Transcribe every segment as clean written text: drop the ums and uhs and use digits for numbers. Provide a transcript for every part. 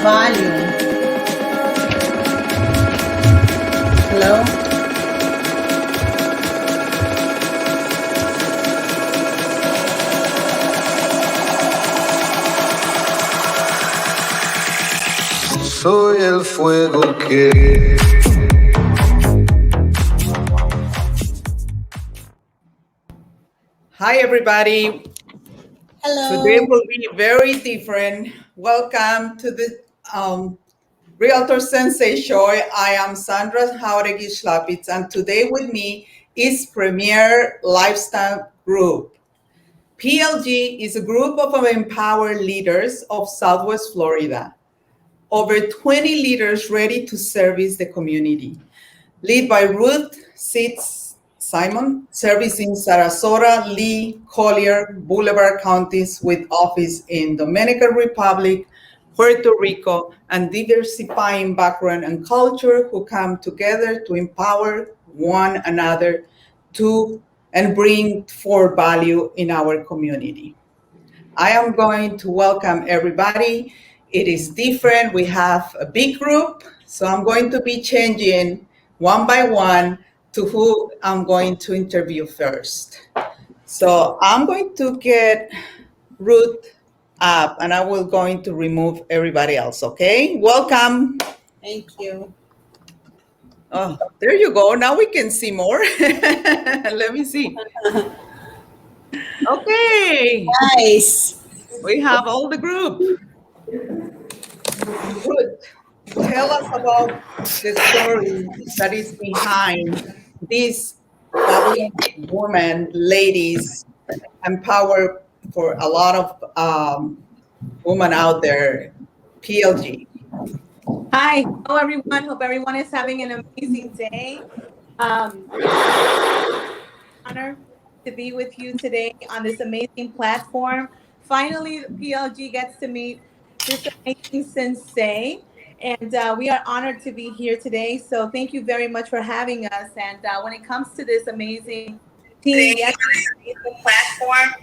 volume. Hello? Soy el fuego que... Hi, everybody. Hello. Today will be very different. Welcome to the Realtor Sensei show. I am Sandra Denise Schlaupitz, and today with me is Premier Lifestyle Group. PLG is a group of empowered leaders of Southwest Florida. Over 20 leaders ready to service the community. Led by Ruth Cid Simón, servicing Sarasota, Lee, Collier, Boulevard counties with office in Dominican Republic, Puerto Rico, and diversifying background and culture who come together to empower one another to and bring forth value in our community. I am going to welcome everybody. It is different. We have a big group, so I'm going to be changing one by one to who I'm going to interview first. So I'm going to get Ruth up, and I will going to remove everybody else, okay? Welcome. Thank you. Oh, there you go. Now we can see more. Let me see. Okay. Nice. We have all the group. Ruth, tell us about the story that is behind these fabulous women, ladies, empower for a lot of women out there, PLG. Hi, hello everyone. Hope everyone is having an amazing day. Honor to be with you today on this amazing platform. Finally, PLG gets to meet this amazing Sensei, and we are honored to be here today. So thank you very much for having us. And when it comes to this amazing team, yes, the platform.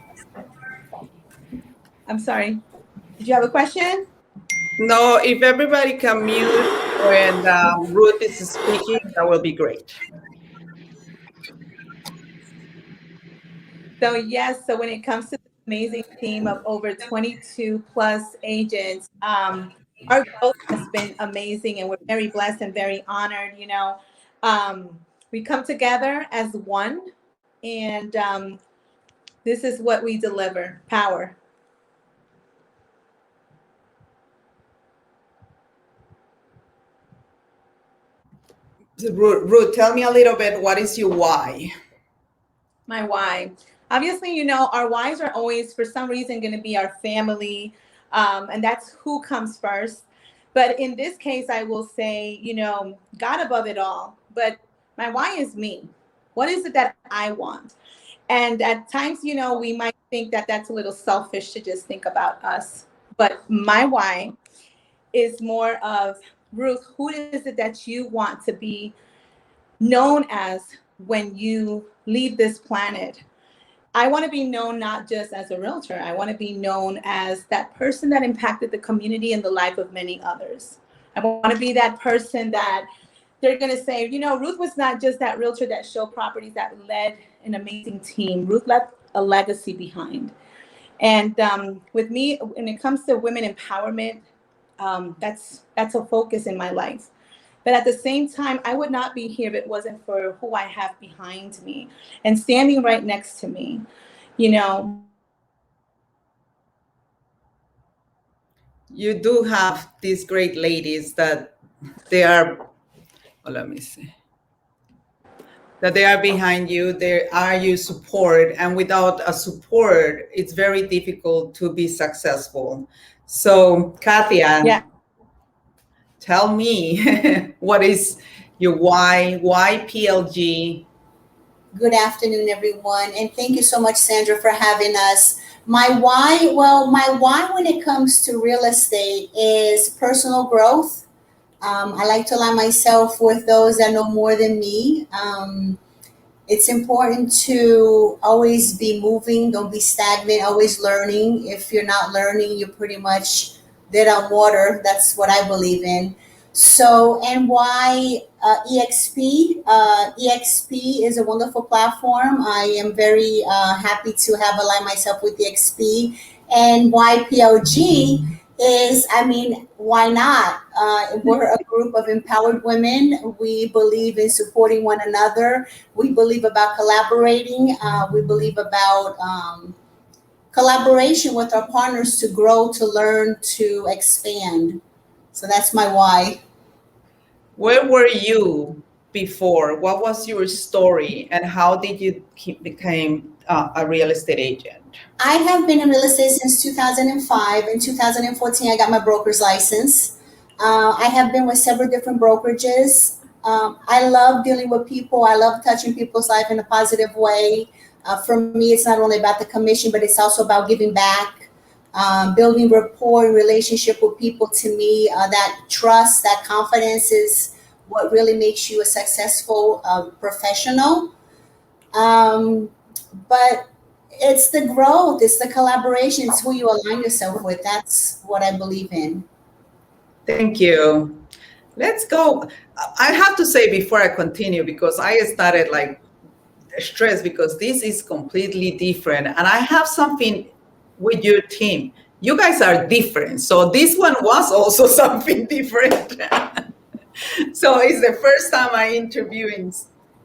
I'm sorry. Did you have a question? No, if everybody can mute when Ruth is speaking, that will be great. So yes, so when it comes to this amazing team of over 22 plus agents, our growth has been amazing, and we're very blessed and very honored. We come together as one, and this is what we deliver: power. Ruth, tell me a little bit, what is your why? My why. Obviously, our whys are always, for some reason, going to be our family, and that's who comes first. But in this case, I will say, God above it all. But my why is me. What is it that I want? And at times, we might think that that's a little selfish to just think about us. But my why is more of, Ruth, who is it that you want to be known as when you leave this planet? I want to be known not just as a realtor. I want to be known as that person that impacted the community and the life of many others. I want to be that person that they're going to say, Ruth was not just that realtor that showed properties, that led an amazing team. Ruth left a legacy behind. And with me, when it comes to women empowerment, that's a focus in my life. But at the same time, I would not be here if it wasn't for who I have behind me and standing right next to me, You do have these great ladies that they are, let me see, that they are behind you, they are your support. And without a support, it's very difficult to be successful. So, Katia, Yeah. Tell me, what is your why? Why PLG? Good afternoon, everyone. And thank you so much, Sandra, for having us. My why when it comes to real estate is personal growth. I like to align myself with those that know more than me. It's important to always be moving, don't be stagnant, always learning. If you're not learning, you're pretty much dead on water. That's what I believe in. So, and why EXP? EXP is a wonderful platform. I am very happy to have aligned myself with EXP. And why PLG is, I mean, why not? We're a group of empowered women. We believe in supporting one another. We believe about collaborating. We believe about collaboration with our partners to grow, to learn, to expand. So that's my why. Where were you before? What was your story, and how did you become a real estate agent? I have been in real estate since 2005. In 2014, I got my broker's license. I have been with several different brokerages. I love dealing with people. I love touching people's life in a positive way. For me, it's not only about the commission, but it's also about giving back, building rapport and relationship with people. To me, that trust, that confidence is what really makes you a successful professional. But it's the growth, it's the collaboration, it's who you align yourself with. That's what I believe in. Thank you. Let's go. I have to say before I continue, because I started like stressed because this is completely different. And I have something with your team. You guys are different. So this one was also something different. So it's the first time I interviewing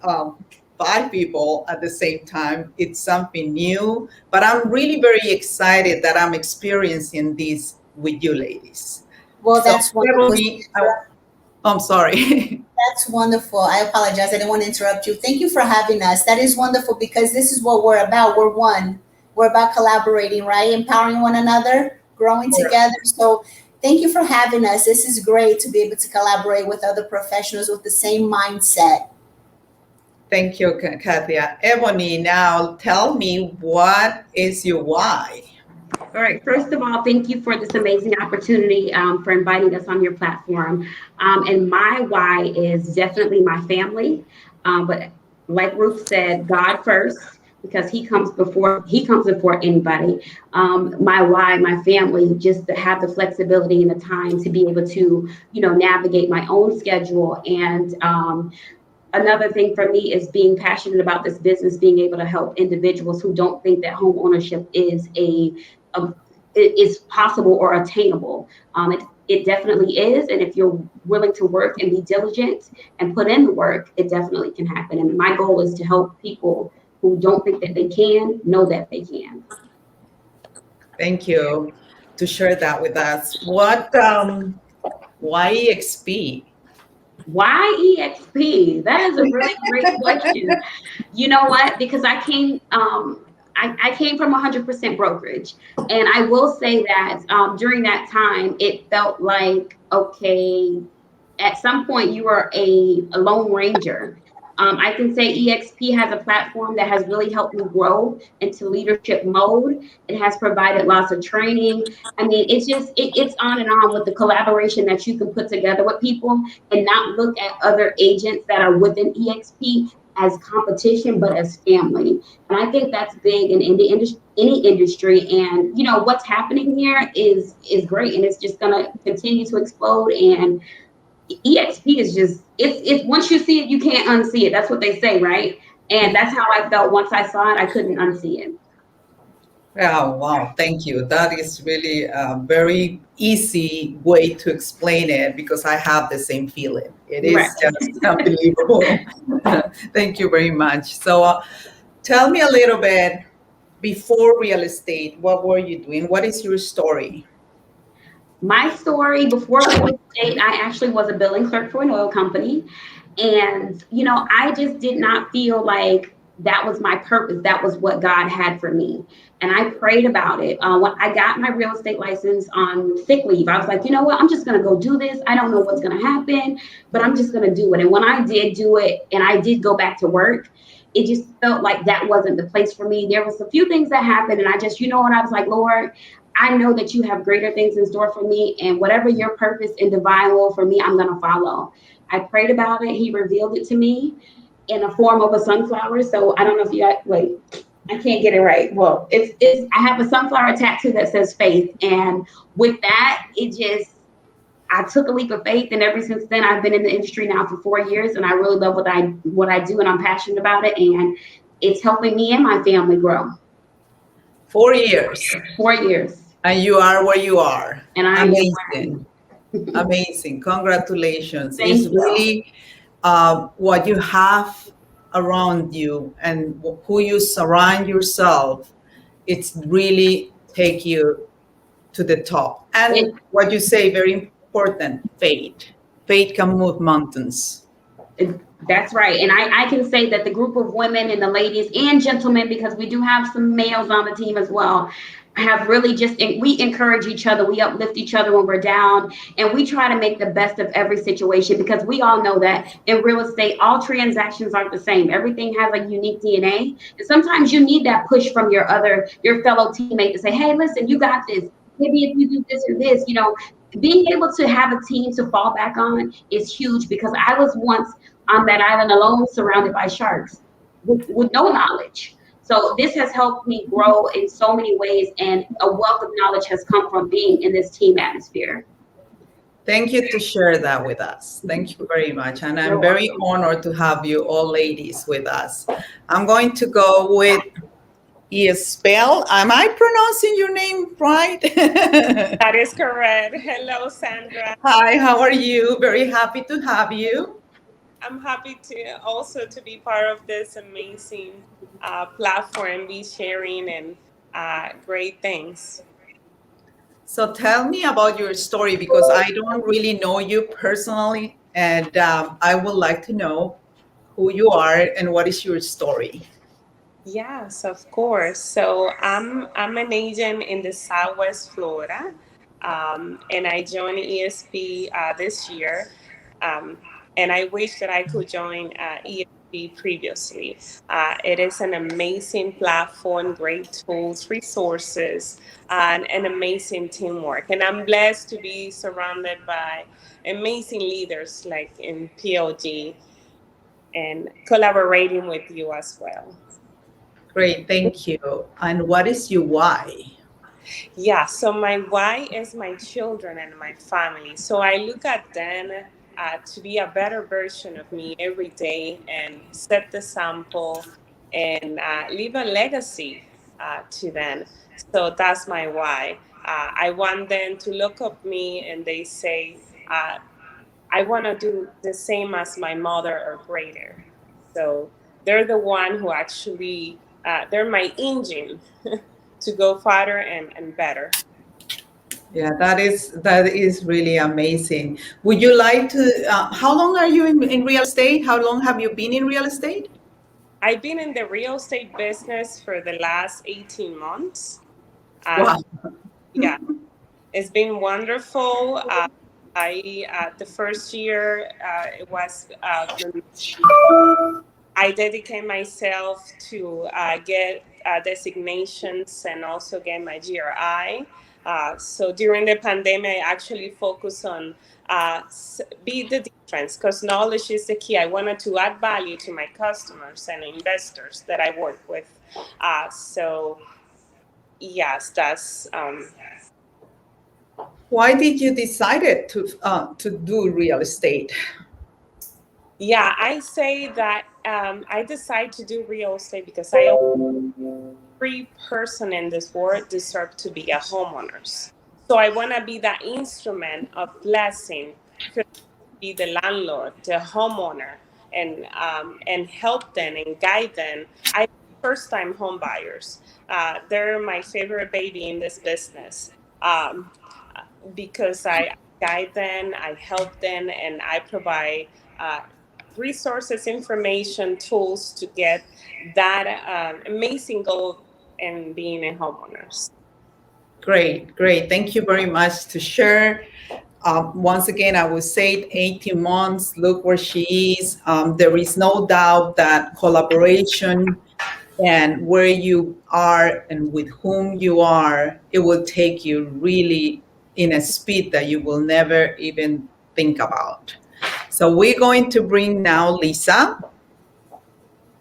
5 people at the same time. It's something new, but I'm really very excited that I'm experiencing this with you ladies. Well, that's wonderful. I'm sorry. That's wonderful. I apologize. I didn't want to interrupt you. Thank you for having us. That is wonderful because this is what we're about. We're one. We're about collaborating, right? Empowering one another, growing together. So thank you for having us. This is great to be able to collaborate with other professionals with the same mindset. Thank you, Katia. Ebony, now tell me, what is your why? All right. First of all, thank you for this amazing opportunity, for inviting us on your platform. And my why is definitely my family. But like Ruth said, God first, because He comes before anybody. My why, my family, just to have the flexibility and the time to be able to, navigate my own schedule. And another thing for me is being passionate about this business, being able to help individuals who don't think that home ownership is is possible or attainable. It definitely is. And if you're willing to work and be diligent and put in the work, it definitely can happen. And my goal is to help people who don't think that they can know that they can. Thank you to share that with us. What, why EXP? Why EXP? That is a really great question. You know what? Because I came from 100% brokerage. And I will say that during that time, it felt like, okay, at some point you were a lone ranger. I can say EXP has a platform that has really helped me grow into leadership mode. It has provided lots of training. I mean, it's on and on with the collaboration that you can put together with people and not look at other agents that are within EXP as competition, but as family. And I think that's big in any industry. And, what's happening here is great. And it's just going to continue to explode. And EXP is just, it's once you see it, you can't unsee it. That's what they say, right? And that's how I felt once I saw it. I couldn't unsee it. Oh, wow. Thank you. That is really a very easy way to explain it, because I have the same feeling. It is just unbelievable. Thank you very much. So tell me a little bit, before real estate, what were you doing? What is your story? My story before real estate, I actually was a billing clerk for an oil company. And, I just did not feel like that was my purpose. That was what God had for me. And I prayed about it. When I got my real estate license on sick leave, I was like, you know what? I'm just going to go do this. I don't know what's going to happen, but I'm just going to do it. And when I did do it and I did go back to work, it just felt like that wasn't the place for me. There was a few things that happened. And I just, I was like, Lord, I know that you have greater things in store for me, and whatever your purpose and divine will for me, I'm going to follow. I prayed about it. He revealed it to me in a form of a sunflower. So I don't know if you I can't get it right. Well, it's I have a sunflower tattoo that says faith, and with that, I took a leap of faith, and ever since then, I've been in the industry now for 4 years, and I really love what I do, and I'm passionate about it, and it's helping me and my family grow. 4 years. 4 years, And you are where you are. and I Amazing. Amazing. Congratulations. Thank It's you. really what you have around you and who you surround yourself. It's really take you to the top. And what you say, very important, faith. Faith can move mountains. That's right. And I can say that the group of women and the ladies and gentlemen, because we do have some males on the team as well, have really we encourage each other. We uplift each other when we're down, and we try to make the best of every situation, because we all know that in real estate, all transactions aren't the same. Everything has a unique DNA. And sometimes you need that push from your fellow teammate to say, hey, listen, you got this. Maybe if you do this or this, being able to have a team to fall back on is huge, because I was once on that island alone, surrounded by sharks with no knowledge. So this has helped me grow in so many ways, and a wealth of knowledge has come from being in this team atmosphere. Thank you to share that with us. Thank you very much. And I'm very honored to have you all ladies with us. I'm going to go with Spell. Am I pronouncing your name right? That is correct. Hello, Sandra. Hi, how are you? Very happy to have you. I'm happy to be part of this amazing platform, be sharing and great things. So tell me about your story, because I don't really know you personally, and I would like to know who you are and what is your story. Yes, of course. So I'm an agent in the Southwest Florida, and I joined ESP this year. And I wish that I could join ESP previously. It is an amazing platform, great tools, resources, and an amazing teamwork. And I'm blessed to be surrounded by amazing leaders like in PLG and collaborating with you as well. Great, thank you. And what is your why? Yeah, so my why is my children and my family. So I look at them to be a better version of me every day and set the sample and leave a legacy to them. So that's my why. I want them to look up me and they say, I want to do the same as my mother or greater. So they're the one who actually, they're my engine to go farther and better. Yeah, that is really amazing. Would you like to, how long are you in real estate? How long have you been in real estate? I've been in the real estate business for the last 18 months. Wow. Yeah, it's been wonderful. The first year, it was, I dedicate myself to get designations and also get my GRI. So during the pandemic, I actually focused on be the difference, because knowledge is the key. I wanted to add value to my customers and investors that I work with. So yes, that's. Why did you decide to do real estate? Yeah, I say that I decided to do real estate because every person in this world deserves to be a homeowner. So I want to be that instrument of blessing, to be the landlord, the homeowner, and help them and guide them. I first-time home buyers. They're my favorite baby in this business because I guide them, I help them, and I provide resources, information, tools to get that amazing goal in being a homeowners. Great. Thank you very much to share. Once again, I would say 18 months, look where she is. There is no doubt that collaboration and where you are and with whom you are, it will take you really in a speed that you will never even think about. So we're going to bring now Lisa.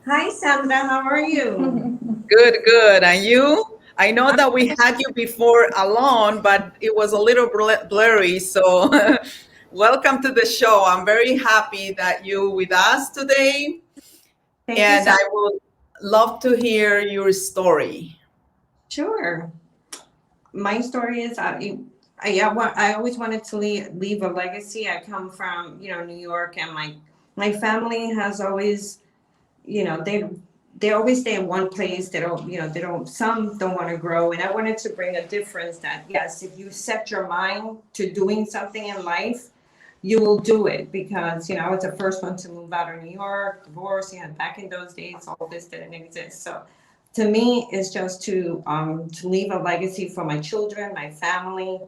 Hi, Sandra. How are you? Good, good. And you? I know that we had you before alone, but it was a little blurry. So welcome to the show. I'm very happy that you're with us today. Thank you. I would love to hear your story. Sure. My story is I always wanted to leave a legacy. I come from, New York, and my family has always, they always stay in one place. Some don't want to grow. And I wanted to bring a difference that, yes, if you set your mind to doing something in life, you will do it, because, I was the first one to move out of New York, divorce, back in those days, all this didn't exist. So to me, it's just to leave a legacy for my children, my family,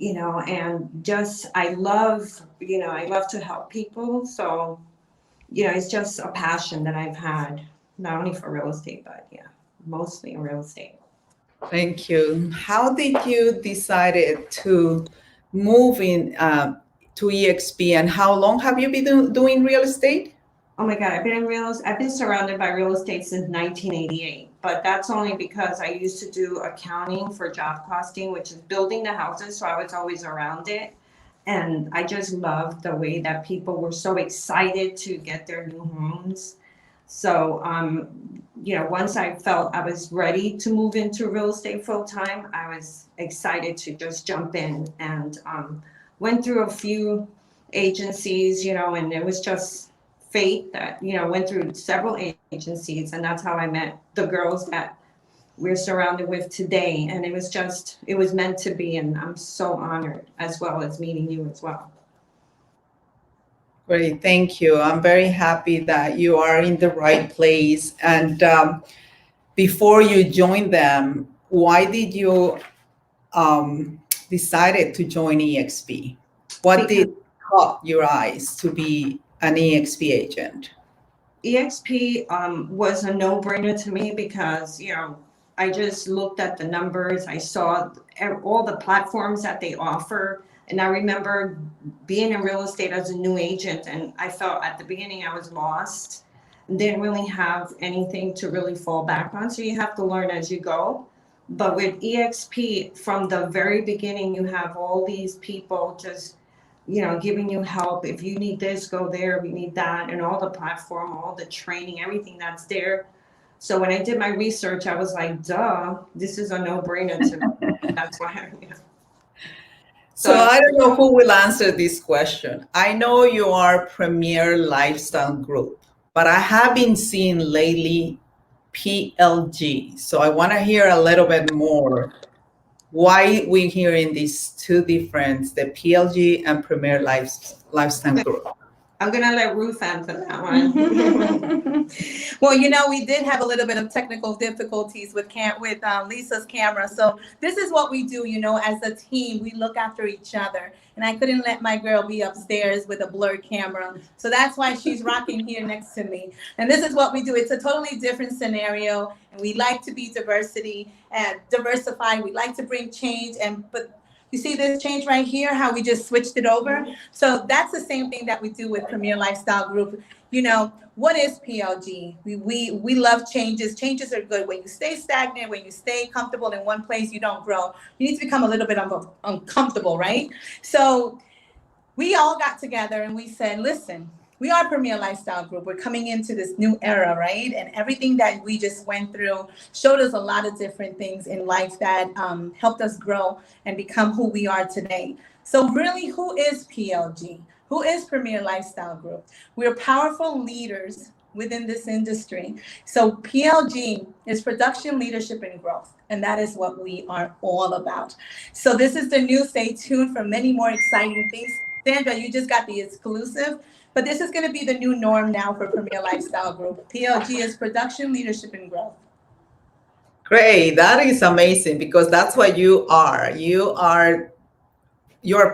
and just, I love to help people. So, it's just a passion that I've had, not only for real estate, but mostly in real estate. Thank you. How did you decide to move in to EXP, and how long have you been doing real estate? Oh my God, I've been surrounded by real estate since 1988, but that's only because I used to do accounting for job costing, which is building the houses. So I was always around it. And I just loved the way that people were so excited to get their new homes. So, once I felt I was ready to move into real estate full time, I was excited to just jump in, and went through a few agencies, and it was just fate that, went through several agencies, and that's how I met the girls that we're surrounded with today. And it was meant to be, and I'm so honored, as well as meeting you as well. Great, thank you. I'm very happy that you are in the right place. And before you joined them, why did you decided to join EXP? What did caught your eyes to be an EXP agent? EXP was a no-brainer to me, because, I just looked at the numbers. I saw all the platforms that they offer. And I remember being in real estate as a new agent, and I felt at the beginning I was lost and didn't really have anything to really fall back on. So you have to learn as you go. But with EXP, from the very beginning, you have all these people just, giving you help. If you need this, go there. We need that. And all the platform, all the training, everything that's there. So when I did my research, I was like, duh, this is a no-brainer to me. That's why So I don't know who will answer this question. I know you are Premier Lifestyle Group, but I have been seeing lately PLG. So I want to hear a little bit more why we're hearing these two different, the PLG and Premier Lifestyle Group. I'm going to let Ruth answer that one. Well, we did have a little bit of technical difficulties with Lisa's camera. So this is what we do, as a team, we look after each other. And I couldn't let my girl be upstairs with a blurred camera. So that's why she's rocking here next to me. And this is what we do. It's a totally different scenario. And we like to be diversified. We like to bring change. But you see this change right here, how we just switched it over? So that's the same thing that we do with Premier Lifestyle Group. What is PLG? We love changes. Changes are good. When you stay stagnant, when you stay comfortable in one place, you don't grow. You need to become a little bit uncomfortable, right? So we all got together and we said, listen, we are Premier Lifestyle Group. We're coming into this new era, right? And everything that we just went through showed us a lot of different things in life that helped us grow and become who we are today. So really, who is PLG? Who is Premier Lifestyle Group? We're powerful leaders within this industry. So PLG is production, leadership, and growth. And that is what we are all about. So this is the new. Stay tuned for many more exciting things. Sandra, you just got the exclusive. But this is going to be the new norm now for Premier Lifestyle Group. PLG is production, leadership, and growth. Great. That is amazing, because that's what you are. You're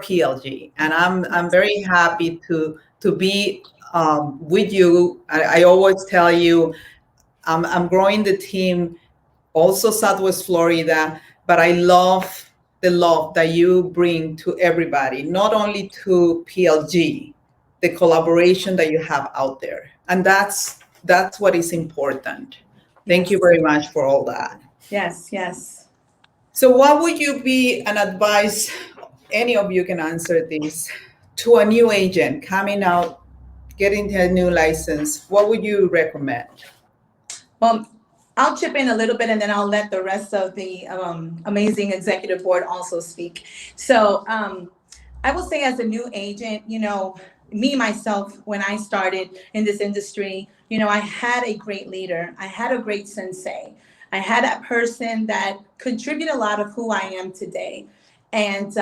PLG, and I'm very happy to be with you. I always tell you, I'm growing the team, also Southwest Florida, but I love the love that you bring to everybody, not only to PLG, the collaboration that you have out there, and that's what is important. Thank you very much for all that. Yes, yes. So what would you be an advice, any of you can answer this, to a new agent coming out, getting their new license? What would you recommend? Well, I'll chip in a little bit and then I'll let the rest of the amazing executive board also speak. So I will say, as a new agent, me, myself, when I started in this industry, I had a great leader. I had a great sensei. I had a person that contributed a lot of who I am today. And,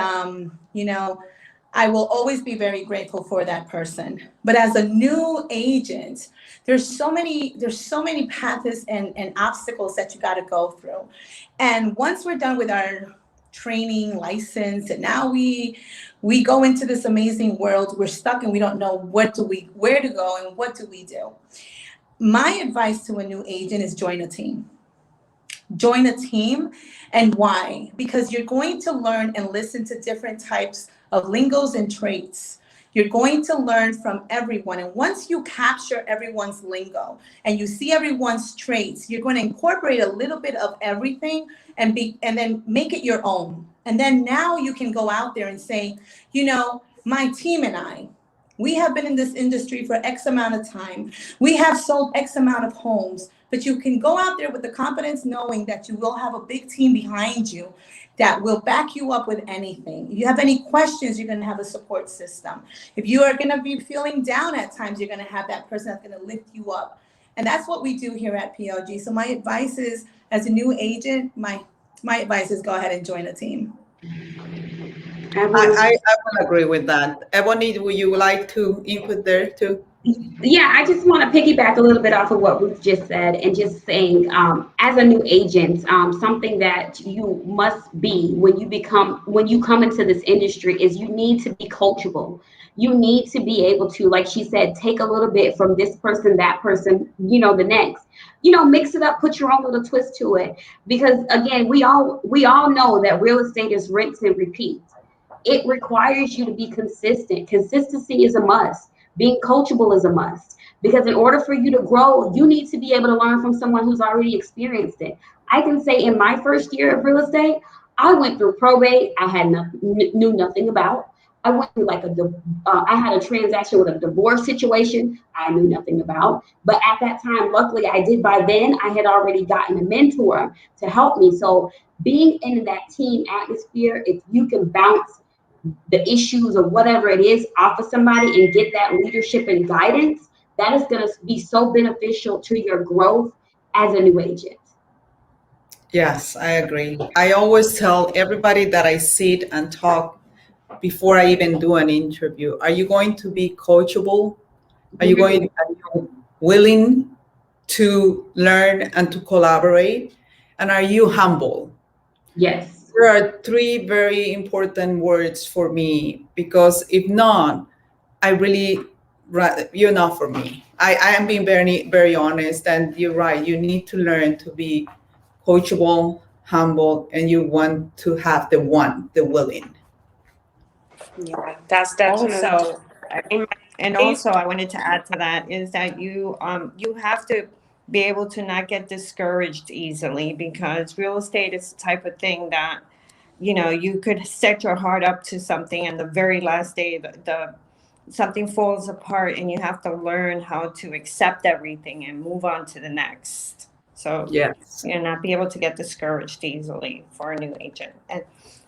I will always be very grateful for that person. But as a new agent, there's so many paths and obstacles that you got to go through. And once we're done with our training license, and now we go into this amazing world, we're stuck and we don't know where to go and what do we do. My advice to a new agent is join a team. Join a team. And why? Because you're going to learn and listen to different types of lingos and traits. You're going to learn from everyone. And once you capture everyone's lingo and you see everyone's traits, you're going to incorporate a little bit of everything and then make it your own. And then now you can go out there and say, my team and I, we have been in this industry for X amount of time. We have sold X amount of homes. But you can go out there with the confidence knowing that you will have a big team behind you that will back you up with anything. If you have any questions, you're going to have a support system. If you are going to be feeling down at times, you're going to have that person that's going to lift you up. And that's what we do here at PLG. So my advice is, as a new agent, my advice is go ahead and join a team. I will agree with that. Ebony, would you like to input there too? Yeah, I just want to piggyback a little bit off of what Ruth just said, and just saying, as a new agent, something that you must be when you come into this industry is you need to be coachable. You need to be able to, like she said, take a little bit from this person, that person, the next, mix it up, put your own little twist to it. Because again, we all know that real estate is rinse and repeat. It requires you to be consistent. Consistency is a must. Being coachable is a must, because in order for you to grow, you need to be able to learn from someone who's already experienced it. I can say in my first year of real estate, I went through probate. I knew nothing about. I went through I had a transaction with a divorce situation I knew nothing about. But at that time, luckily I did. By then, I had already gotten a mentor to help me. So being in that team atmosphere, if you can bounce the issues or whatever it is off of somebody and get that leadership and guidance, that is going to be so beneficial to your growth as a new agent. Yes, I agree. I always tell everybody that I sit and talk before I even do an interview, are you going to be coachable? Are you willing to learn and to collaborate? And are you humble? Yes. There are three very important words for me, because if not, you're not for me. I am being very, very honest, and you're right. You need to learn to be coachable, humble, and you want to have the willing. Yeah, that's definitely. Also, I wanted to add to that is that you have to be able to not get discouraged easily, because real estate is the type of thing that, you could set your heart up to something, and the very last day something falls apart, and you have to learn how to accept everything and move on to the next. So yes, not be able to get discouraged easily for a new agent,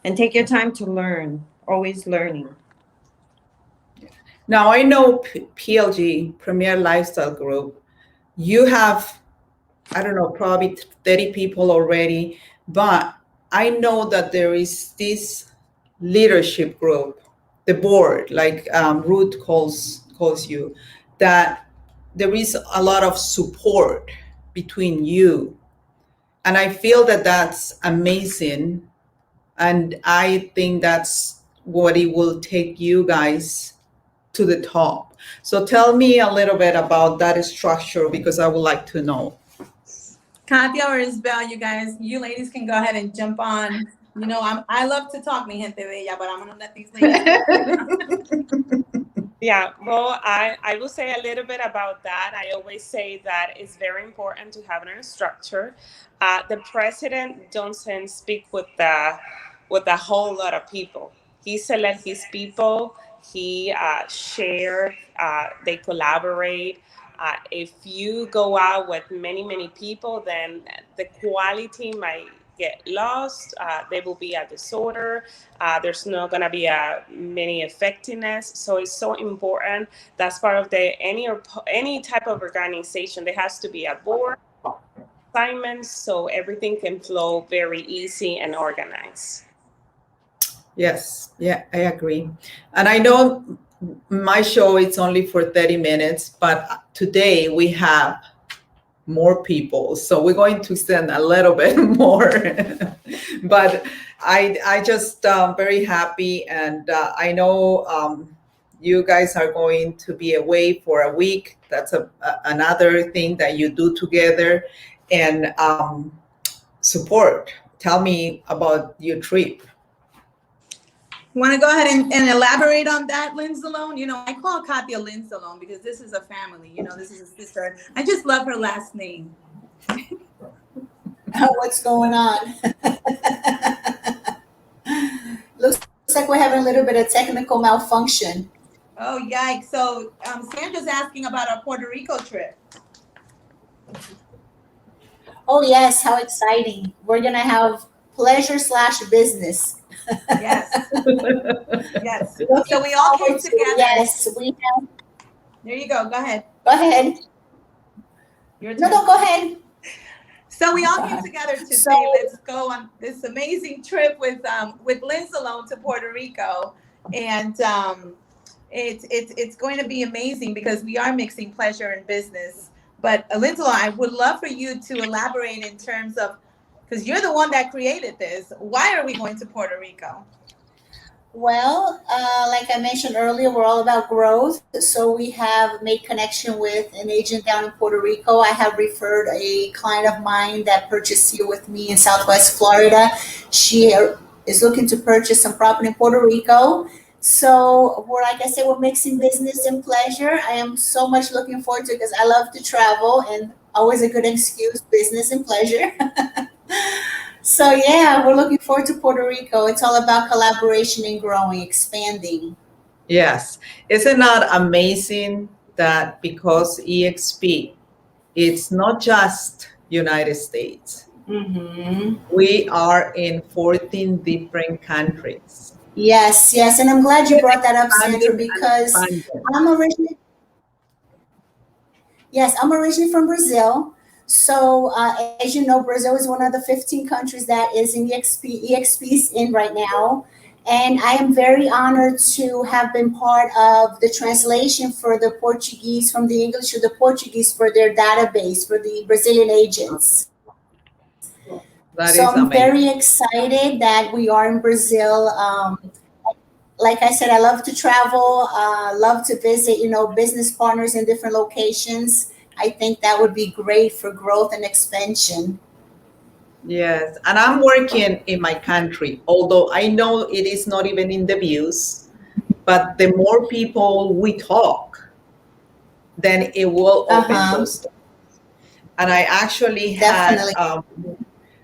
and take your time to learn, always learning. Now I know PLG, Premier Lifestyle Group, you have, I don't know, probably 30 people already, but I know that there is this leadership group, the board, like Ruth calls you, that there is a lot of support between you. And I feel that that's amazing. And I think that's what it will take you guys to the top. So tell me a little bit about that structure, because I would like to know. Katya or Isabel, you ladies can go ahead and jump on. I love to talk, mi gente bella, but I'm gonna let these ladies. Yeah, well, I will say a little bit about that. I always say that it's very important to have a structure. The president doesn't speak with a whole lot of people. He select his people. He share. They collaborate. If you go out with many people, then the quality might get lost. There will be a disorder. There's not going to be a many effectiveness. So it's so important. That's part of the any type of organization. There has to be a board assignments so everything can flow very easy and organized. Yes, yeah, I agree. And I know my show it's only for 30 minutes, but today we have more people, so we're going to extend a little bit more. But I just very happy, and I know you guys are going to be away for a week. That's another thing that you do together, and support. Tell me about your trip. Want to go ahead and elaborate on that, Lynn Zalone? You know, I call Katia Lynn Zalone because this is a family. You know, this is a sister. I just love her last name. What's going on? Looks like we're having a little bit of technical malfunction. Oh, yikes. So Sandra's asking about our Puerto Rico trip. Oh, yes. How exciting. We're going to have pleasure/business. Yes. Yes. So we all came together. Yes, we have. There you go. Go ahead. Go ahead. Your turn. No, go ahead. So we all came together to say, let's go on this amazing trip with Lynn Zalone to Puerto Rico. And it's going to be amazing because we are mixing pleasure and business. But Lynn Zalone, I would love for you to elaborate in terms of, because you're the one that created this. Why are we going to Puerto Rico? Well, like I mentioned earlier, we're all about growth. So we have made connection with an agent down in Puerto Rico. I have referred a client of mine that purchased here with me in Southwest Florida. She is looking to purchase some property in Puerto Rico. So we're, like I said, we're mixing business and pleasure. I am so much looking forward to it because I love to travel and always a good excuse, business and pleasure. So yeah, we're looking forward to Puerto Rico. It's all about collaboration and growing, expanding. Yes. Isn't that amazing that because EXP, it's not just United States. Mm-hmm. We are in 14 different countries. Yes. And I'm glad you brought that up, Sandra, because I'm originally from Brazil. So as you know, Brazil is one of the 15 countries that is in EXP's in right now. And I am very honored to have been part of the translation for the Portuguese, from the English to the Portuguese for their database for the Brazilian agents. So I'm very excited that we are in Brazil. Like I said, I love to travel, love to visit, business partners in different locations. I think that would be great for growth and expansion. Yes, and I'm working in my country, although I know it is not even in the views, but the more people we talk, then it will open those doors. And I actually had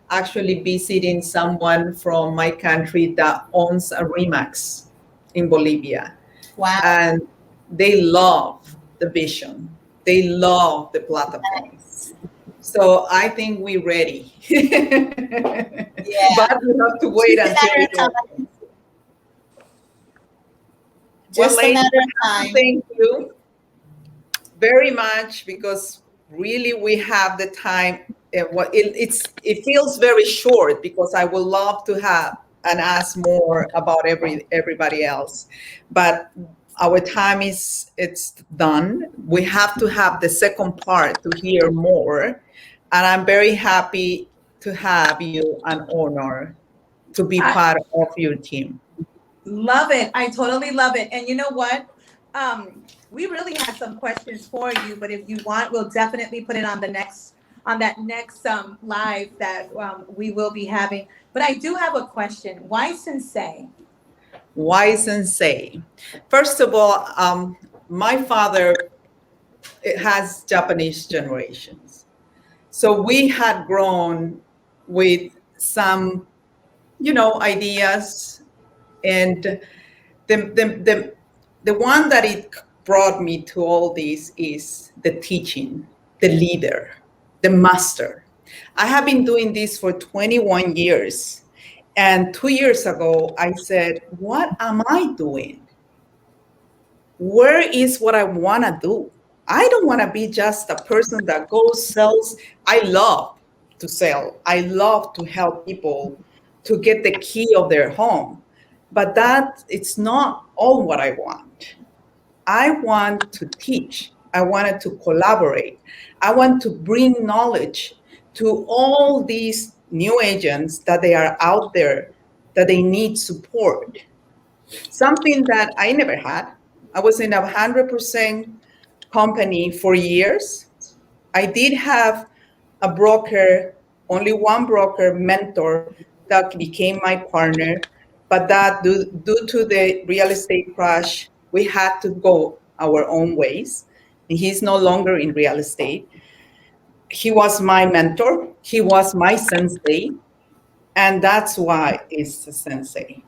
actually visiting someone from my country that owns a Remax in Bolivia. Wow. And they love the vision. They love the platform. Nice. So I think we're ready. Yeah. But we have to wait until we go. Just a matter of time. Thank you very much, because really we have the time. It feels very short because I would love to have and ask more about everybody else, but our time it's done. We have to have the second part to hear more, and I'm very happy to have you, an honor to be part of your team. Love it. I totally love it. And you know what? We really had some questions for you, but if you want, we'll definitely put it on that next live that we will be having. But I do have a question. Why Sensei? Why Sensei? First of all, my father has Japanese generations. So we had grown with some, ideas. And the one that it brought me to all this is the teaching, the leader, the master. I have been doing this for 21 years. And 2 years ago, I said, what am I doing? Where is what I want to do? I don't want to be just a person that goes, sells. I love to sell. I love to help people to get the key of their home. But that it's not all what I want. I want to teach. I wanted to collaborate. I want to bring knowledge to all these new agents that they are out there, that they need support. Something that I never had. I was in 100% company for years. I did have a broker, only one broker mentor that became my partner, but that due to the real estate crash, we had to go our own ways. And he's no longer in real estate. He was my mentor. He was my sensei. And that's why it's a sensei.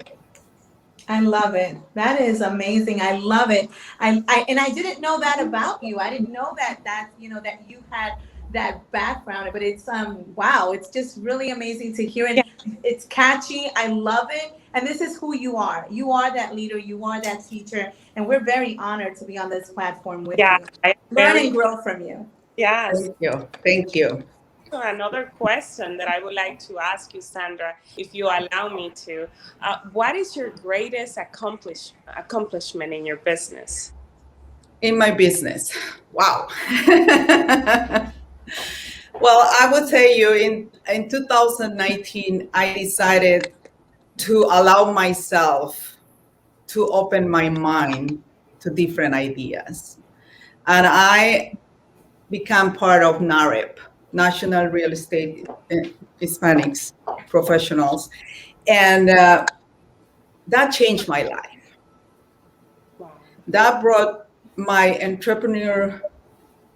I love it. That is amazing. I love it. And I didn't know that about you. I didn't know that that you had that background, but it's wow, it's just really amazing to hear it. It's catchy. I love it. And this is who you are. You are that leader, you are that teacher, and we're very honored to be on this platform with you. Learn and grow from you. Yes. Thank you. Thank you. So another question that I would like to ask you, Sandra, if you allow me to, what is your greatest accomplishment in your business? In my business, wow. Well, I will tell you, in 2019, I decided to allow myself to open my mind to different ideas. And I became part of NAREP, National Real Estate Hispanics Professionals. And that changed my life. Wow. That brought my entrepreneur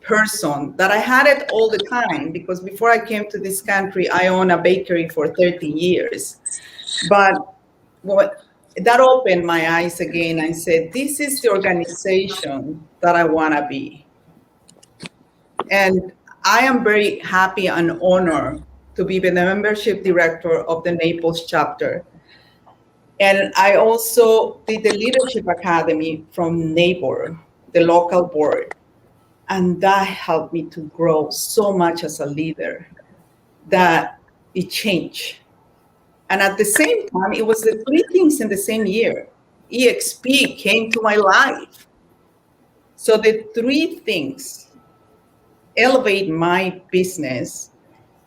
person that I had it all the time, because before I came to this country, I owned a bakery for 30 years. But that opened my eyes again. I said, this is the organization that I want to be. And I am very happy and honored to be the membership director of the Naples chapter. And I also did the Leadership Academy from NABOR, the local board. And that helped me to grow so much as a leader that it changed. And at the same time, it was the three things in the same year. EXP came to my life. So the three things elevate my business,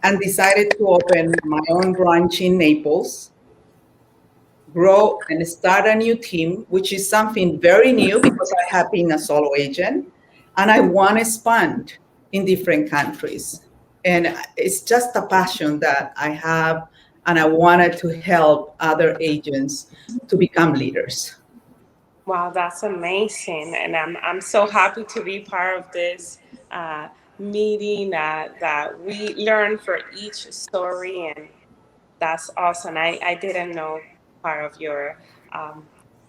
and decided to open my own branch in Naples, grow and start a new team, which is something very new because I have been a solo agent, and I want to expand in different countries. And it's just a passion that I have, and I wanted to help other agents to become leaders. Wow, that's amazing. And I'm so happy to be part of this meeting that we learn for each story, and that's awesome. I didn't know part of your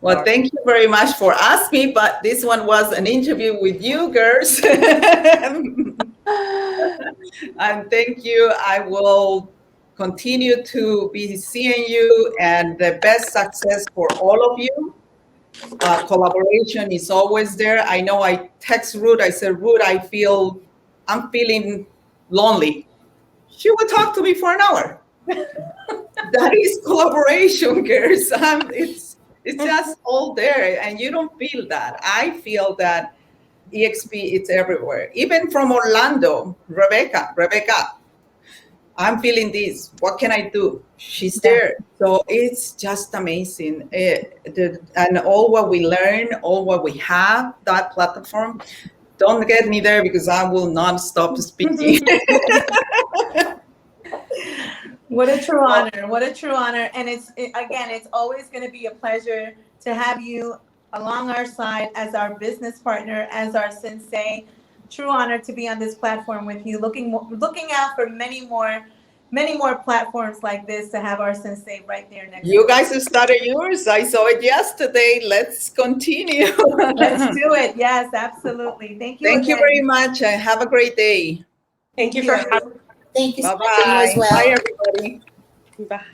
well, thank you very much for asking me, but this one was an interview with you girls. And thank you. I will continue to be seeing you, and the best success for all of you. Collaboration is always there. I know I text Ruth. I said, Ruth, I'm feeling lonely. She would talk to me for an hour. That is collaboration, girls. It's just all there, and you don't feel that. I feel that EXP, it's everywhere. Even from Orlando, Rebecca, I'm feeling this. What can I do? She's there. So it's just amazing. And all what we learn, all what we have, that platform, don't get me there because I will not stop speaking. What a true honor. What a true honor. And it's always going to be a pleasure to have you along our side as our business partner, as our sensei. True honor to be on this platform with you. Looking out for many more platforms like this to have our sensei right there next to You us. guys started yours. I saw it yesterday. Let's continue. Let's do it. Yes, absolutely. Thank you. Thank you again. very much and have a great day. Thank you for having Thank you so Bye much, you as bye. well. Bye, everybody. me. Bye.